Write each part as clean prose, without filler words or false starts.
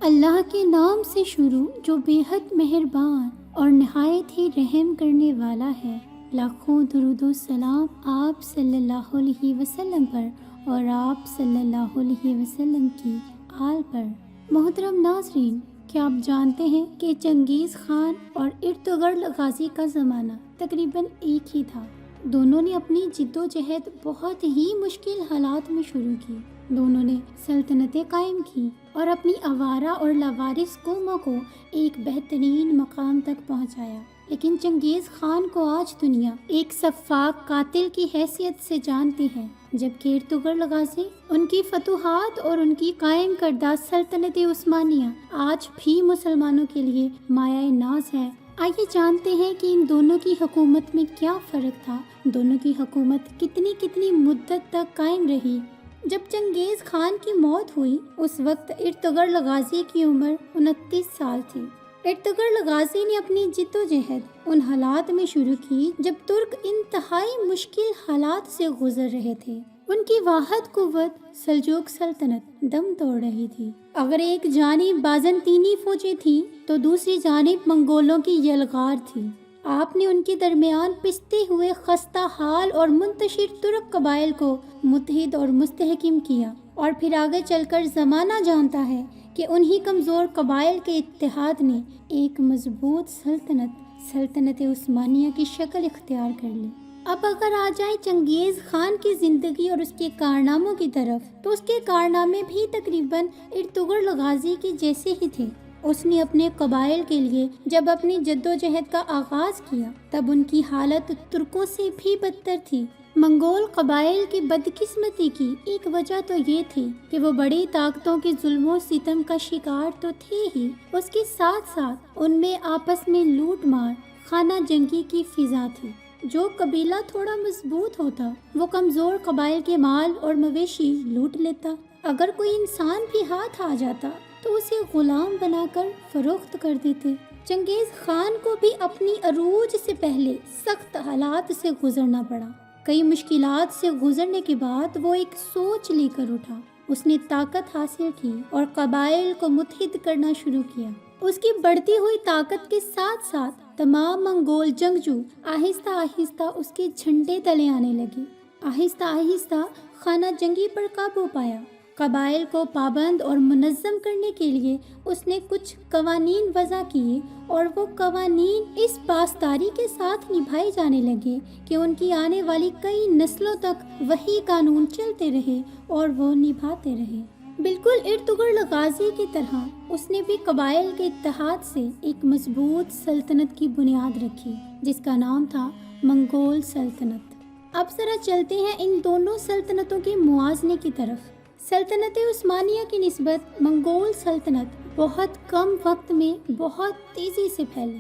اللہ کے نام سے شروع جو بے حد مہربان اور نہایت ہی رحم کرنے والا ہے۔ لاکھوں درود و سلام آپ صلی اللہ علیہ وسلم پر اور آپ صلی اللہ علیہ وسلم کی آل پر۔ محترم ناظرین، کیا آپ جانتے ہیں کہ چنگیز خان اور ارطغرل غازی کا زمانہ تقریباً ایک ہی تھا؟ دونوں نے اپنی جد و جہد بہت ہی مشکل حالات میں شروع کی۔ دونوں نے سلطنتیں قائم کی اور اپنی آوارہ اور لاوارث قوموں کو ایک بہترین مقام تک پہنچایا، لیکن چنگیز خان کو آج دنیا ایک سفاک قاتل کی حیثیت سے جانتی ہے، جبکہ ارطغرل غازی ان کی فتوحات اور ان کی قائم کردہ سلطنت عثمانیہ آج بھی مسلمانوں کے لیے مایہ ناز ہے۔ آئیے جانتے ہیں کہ ان دونوں کی حکومت میں کیا فرق تھا، دونوں کی حکومت کتنی مدت تک قائم رہی۔ جب چنگیز خان کی موت ہوئی اس وقت ارطغرل غازی کی عمر 29 سال تھی۔ ارطغرل غازی نے اپنی جد و جہد ان حالات میں شروع کی جب ترک انتہائی مشکل حالات سے گزر رہے تھے۔ ان کی واحد قوت سلجوق سلطنت دم توڑ رہی تھی۔ اگر ایک جانب بازنطینی فوجیں تھیں تو دوسری جانب منگولوں کی یلغار تھی۔ آپ نے ان کے درمیان پستے ہوئے خستہ حال اور منتشر ترک قبائل کو متحد اور مستحکم کیا، اور پھر آگے چل کر زمانہ جانتا ہے کہ انہی کمزور قبائل کے اتحاد نے ایک مضبوط سلطنت عثمانیہ کی شکل اختیار کر لی۔ اب اگر آ جائیں چنگیز خان کی زندگی اور اس کے کارناموں کی طرف، تو اس کے کارنامے بھی تقریباً ارطغرل غازی کے جیسے ہی تھے۔ اس نے اپنے قبائل کے لیے جب اپنی جد و جہد کا آغاز کیا تب ان کی حالت ترکوں سے بھی بدتر تھی۔ منگول قبائل کی بدقسمتی کی ایک وجہ تو یہ تھی کہ وہ بڑی طاقتوں کے ظلم و ستم کا شکار تو تھے ہی، اس کے ساتھ ساتھ ان میں آپس میں لوٹ مار، خانہ جنگی کی فضا تھی۔ جو قبیلہ تھوڑا مضبوط ہوتا وہ کمزور قبائل کے مال اور مویشی لوٹ لیتا۔ اگر کوئی انسان بھی ہاتھ آ جاتا تو اسے غلام بنا کر فروخت کر دیتے۔ چنگیز خان کو بھی اپنی عروج سے پہلے سخت حالات سے گزرنا پڑا۔ کئی مشکلات سے گزرنے کے بعد وہ ایک سوچ لے کر اٹھا۔ اس نے طاقت حاصل کی اور قبائل کو متحد کرنا شروع کیا۔ اس کی بڑھتی ہوئی طاقت کے ساتھ ساتھ تمام منگول جنگجو آہستہ آہستہ اس کے جھنڈے تلے آنے لگے۔ آہستہ آہستہ خانہ جنگی پر قابو پایا۔ قبائل کو پابند اور منظم کرنے کے لیے اس نے کچھ قوانین وضع کیے، اور وہ قوانین اس پاسداری کے ساتھ نبھائے جانے لگے کہ ان کی آنے والی کئی نسلوں تک وہی قانون چلتے رہے اور وہ نبھاتے رہے۔ بالکل ارطغرل غازی کی طرح اس نے بھی قبائل کے اتحاد سے ایک مضبوط سلطنت کی بنیاد رکھی، جس کا نام تھا منگول سلطنت۔ اب ذرا چلتے ہیں ان دونوں سلطنتوں کے موازنے کی طرف۔ سلطنت عثمانیہ کی نسبت منگول سلطنت بہت کم وقت میں بہت تیزی سے پھیلی۔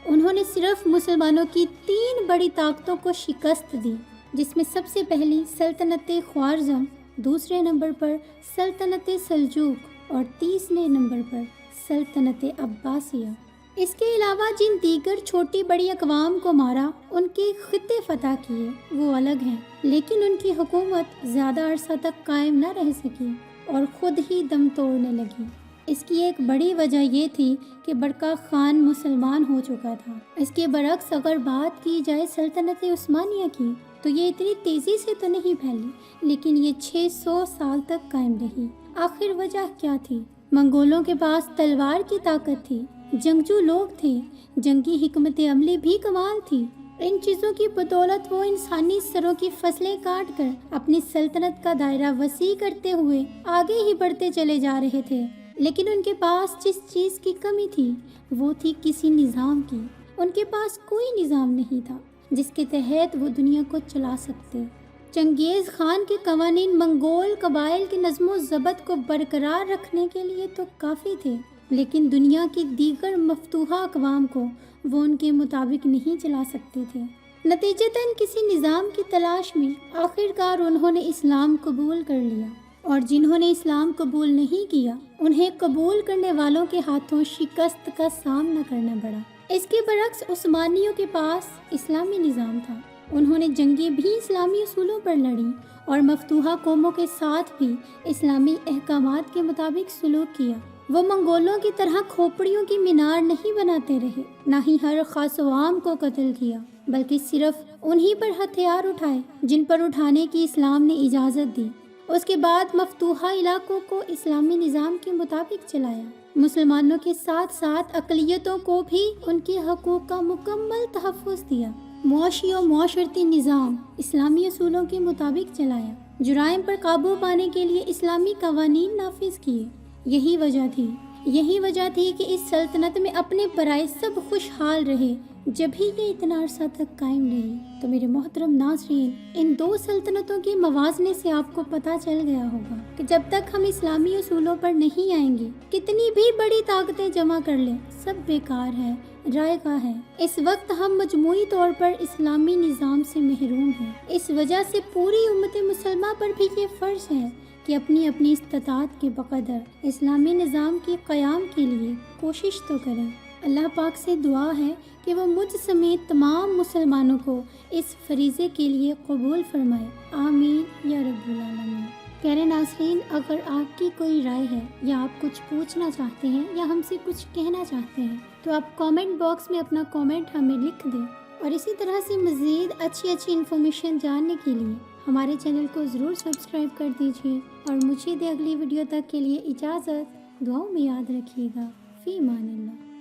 انہوں نے صرف مسلمانوں کی 3 بڑی طاقتوں کو شکست دی، جس میں سب سے پہلی سلطنت خوارزم، دوسرے نمبر پر سلطنت سلجوق اور تیسرے نمبر پر سلطنت عباسیہ۔ اس کے علاوہ جن دیگر چھوٹی بڑی اقوام کو مارا، ان کے خطے فتح کیے، وہ الگ ہیں، لیکن ان کی حکومت زیادہ عرصہ تک قائم نہ رہ سکی اور خود ہی دم توڑنے لگی۔ اس کی ایک بڑی وجہ یہ تھی کہ برقع خان مسلمان ہو چکا تھا۔ اس کے برعکس اگر بات کی جائے سلطنت عثمانیہ کی، تو یہ اتنی تیزی سے تو نہیں پھیلی، لیکن یہ 600 سال تک قائم رہی۔ آخر وجہ کیا تھی؟ منگولوں کے پاس تلوار کی طاقت تھی، جنگجو لوگ تھے، جنگی حکمت عملی بھی کمال تھی۔ ان چیزوں کی بدولت وہ انسانی سروں کی فصلیں کاٹ کر اپنی سلطنت کا دائرہ وسیع کرتے ہوئے آگے ہی بڑھتے چلے جا رہے تھے، لیکن ان کے پاس جس چیز کی کمی تھی وہ تھی کسی نظام کی۔ ان کے پاس کوئی نظام نہیں تھا جس کے تحت وہ دنیا کو چلا سکتے۔ چنگیز خان کے قوانین منگول قبائل کے نظم و ضبط کو برقرار رکھنے کے لیے تو کافی تھے، لیکن دنیا کی دیگر مفتوحہ اقوام کو وہ ان کے مطابق نہیں چلا سکتے تھے۔ نتیجتاً کسی نظام کی تلاش میں آخرکار انہوں نے اسلام قبول کر لیا، اور جنہوں نے اسلام قبول نہیں کیا انہیں قبول کرنے والوں کے ہاتھوں شکست کا سامنا کرنا پڑا۔ اس کے برعکس عثمانیوں کے پاس اسلامی نظام تھا۔ انہوں نے جنگیں بھی اسلامی اصولوں پر لڑیں اور مفتوحہ قوموں کے ساتھ بھی اسلامی احکامات کے مطابق سلوک کیا۔ وہ منگولوں کی طرح کھوپڑیوں کی مینار نہیں بناتے رہے، نہ ہی ہر خاص و عام کو قتل کیا، بلکہ صرف انہی پر ہتھیار اٹھائے جن پر اٹھانے کی اسلام نے اجازت دی۔ اس کے بعد مفتوحہ علاقوں کو اسلامی نظام کے مطابق چلایا۔ مسلمانوں کے ساتھ ساتھ اقلیتوں کو بھی ان کے حقوق کا مکمل تحفظ دیا۔ معاشی و معاشرتی نظام اسلامی اصولوں کے مطابق چلایا۔ جرائم پر قابو پانے کے لیے اسلامی قوانین نافذ کیے۔ یہی وجہ تھی کہ اس سلطنت میں اپنے برائے سب خوشحال رہے، جب ہی یہ اتنا عرصہ تک قائم رہی۔ تو میرے محترم ناظرین، ان دو سلطنتوں کے موازنے سے آپ کو پتہ چل گیا ہوگا کہ جب تک ہم اسلامی اصولوں پر نہیں آئیں گے، کتنی بھی بڑی طاقتیں جمع کر لیں، سب بیکار ہے، رائے گاہ ہے۔ اس وقت ہم مجموعی طور پر اسلامی نظام سے محروم ہیں۔ اس وجہ سے پوری امت مسلمہ پر بھی یہ فرض ہے کہ اپنی اپنی استطاعت کے بقدر اسلامی نظام کے قیام کے لیے کوشش تو کریں۔ اللہ پاک سے دعا ہے کہ وہ مجھ سمیت تمام مسلمانوں کو اس فریضے کے لیے قبول فرمائے، آمین یا رب العالمین۔ پیارے ناظرین، اگر آپ کی کوئی رائے ہے یا آپ کچھ پوچھنا چاہتے ہیں یا ہم سے کچھ کہنا چاہتے ہیں تو آپ کامنٹ باکس میں اپنا کامنٹ ہمیں لکھ دیں، اور اسی طرح سے مزید اچھی انفارمیشن جاننے کے لیے ہمارے چینل کو ضرور سبسکرائب کر دیجیے، اور مجھے اگلی ویڈیو تک کے لیے اجازت، دعاؤں میں یاد رکھیے گا۔ فی امان اللہ۔